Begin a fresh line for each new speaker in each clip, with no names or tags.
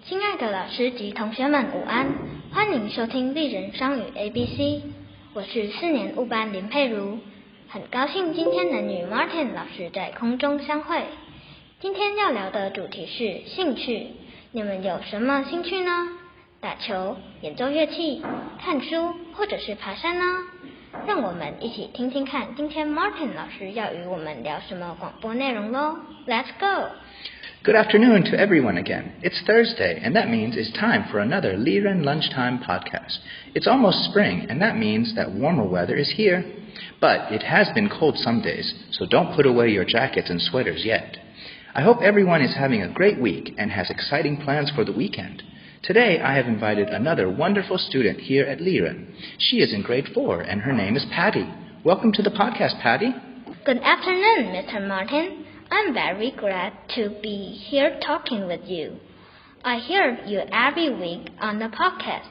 亲爱的老师及同学们午安，欢迎收听立人双语 ABC， 我是4年5班林佩如，很高兴今天能与 Martin 老师在空中相会。今天要聊的主题是兴趣，你们有什么兴趣呢？打球、演奏乐器、看书，或者是爬山呢？让我们一起听听看今天 Martin 老师要与我们聊什么广播内容咯。Let's go!
Good afternoon to everyone again. It's Thursday, and that means it's time for another Liren Lunchtime podcast. It's almost spring, and that means that warmer weather is here. But it has been cold some days, so don't put away your jackets and sweaters yet. I hope everyone is having a great week and has exciting plans for the weekend. Today, I have invited another wonderful student here at Liren. She is in grade 4, and her name is Patty. Welcome to the podcast, Patty.
Good afternoon, Mr. Martin. I'm very glad to be here talking with you. I hear you every week on the podcast.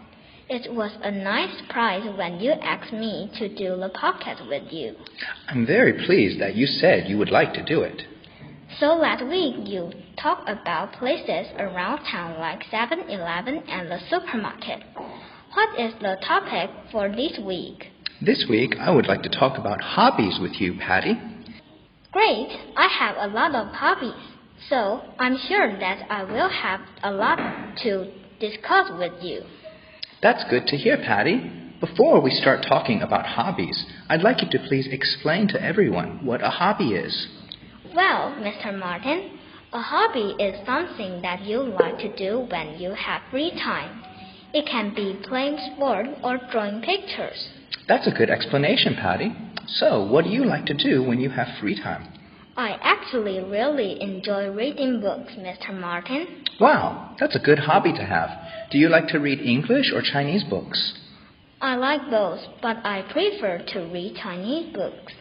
It was a nice surprise when you asked me to do the podcast with you.
I'm very pleased that you said you would like to do it.
So last week you talked about places around town like 7-Eleven and the supermarket. What is the topic for this week?
This week, I would like to talk about hobbies with you, Patty.
Great! I have a lot of hobbies, so I'm sure that I will have a lot to discuss with you.
That's good to hear, Patty. Before we start talking about hobbies, I'd like you to please explain to everyone what a hobby is.
Well, Mr. Martin, a hobby is something that you like to do when you have free time. It can be playing sport or drawing pictures.
That's a good explanation, Patty. So, what do you like to do when you have free time?
I actually really enjoy reading books, Mr. Martin.
Wow, that's a good hobby to have. Do you like to read English or Chinese books?
I like both, but I prefer to read Chinese books.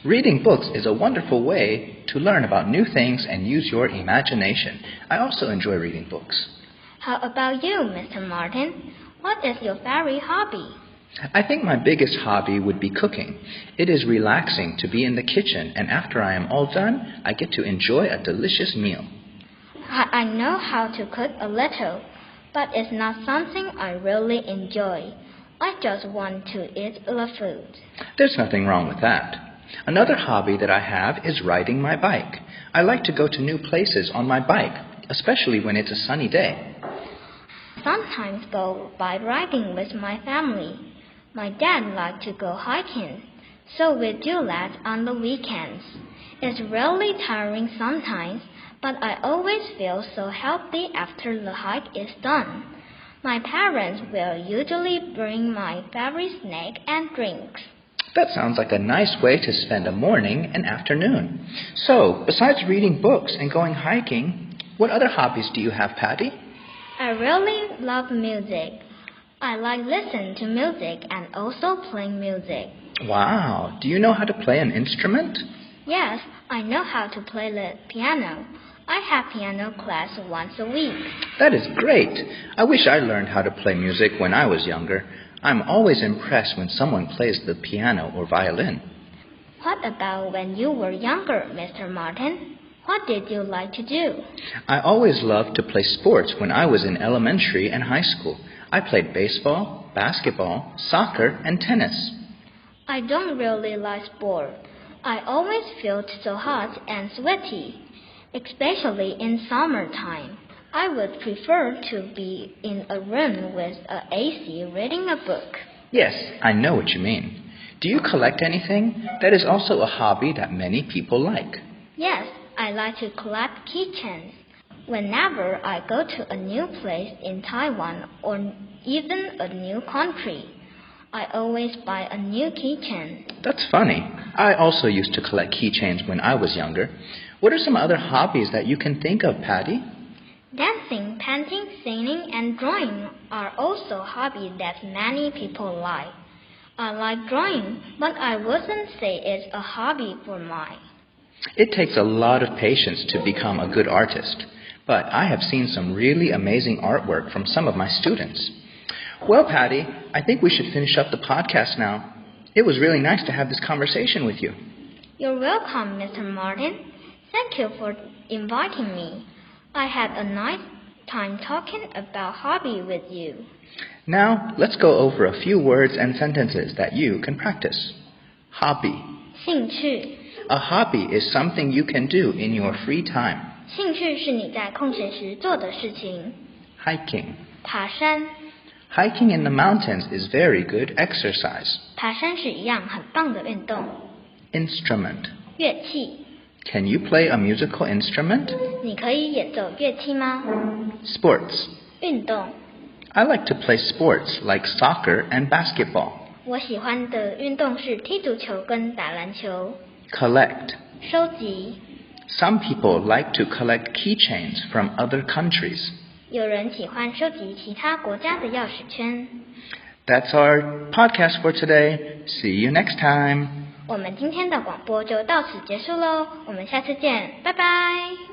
Reading books is a wonderful way to learn about new things and use your imagination. I also enjoy reading books.
How about you, Mr. Martin? What is your favorite hobby?
I think my biggest hobby would be cooking. It is relaxing to be in the kitchen, and after I am all done, I get to enjoy a delicious meal.
I know how to cook a little, but it's not something I really enjoy. I just want to eat the food.
There's nothing wrong with that. Another hobby that I have is riding my bike. I like to go to new places on my bike, especially when it's a sunny day.
Sometimes go bike riding with my family. My dad likes to go hiking, so we do that on the weekends. It's really tiring sometimes, but I always feel so healthy after the hike is done. My parents will usually bring my favorite snack and drinks.
That sounds like a nice way to spend a morning and afternoon. So, besides reading books and going hiking, what other hobbies do you have, Patty?
I really love music. I like listening to music and also playing music.
Wow! Do you know how to play an instrument?
Yes, I know how to play the piano. I have piano class once a week.
That is great! I wish I learned how to play music when I was younger. I'm always impressed when someone plays the piano or violin.
What about when you were younger, Mr. Martin? What did you like to do?
I always loved to play sports when I was in elementary and high school. I played baseball, basketball, soccer, and tennis.
I don't really like sport. I always feel so hot and sweaty, especially in summertime. I would prefer to be in a room with an AC reading a book.
Yes, I know what you mean. Do you collect anything? That is also a hobby that many people like.
Yes, I like to collect keychains. Whenever I go to a new place in Taiwan or even a new country, I always buy a new keychain.
That's funny. I also used to collect keychains when I was younger. What are some other hobbies that you can think of, Patty?
Dancing, painting, singing, and drawing are also hobbies that many people like. I like drawing, but I wouldn't say it's a hobby for mine.
It takes a lot of patience to become a good artist. But I have seen some really amazing artwork from some of my students. Well, Patty, I think we should finish up the podcast now. It was really nice to have this conversation with you.
You're welcome, Mr. Martin. Thank you for inviting me. I had a nice time talking about hobby with you.
Now, let's go over a few words and sentences that you can practice. Hobby.
兴趣
A hobby is something you can do in your free time.
兴趣是你在空闲时做的事情。
Hiking.
爬山
Hiking in the mountains is very good exercise.
爬山是一样很棒的运动。
Instrument.
乐器
Can you play a musical instrument?
你可以演奏乐器吗？
Sports.
运动
I like to play sports like soccer and basketball.
我喜欢的运动是踢足球跟打篮球。
Collect.
收集
Some people like to collect keychains from other countries.
有人喜欢收集其他国家的钥匙圈。
That's our podcast for today. See you next time.
我们今天的广播就到此结束喽，我们下次见，拜拜。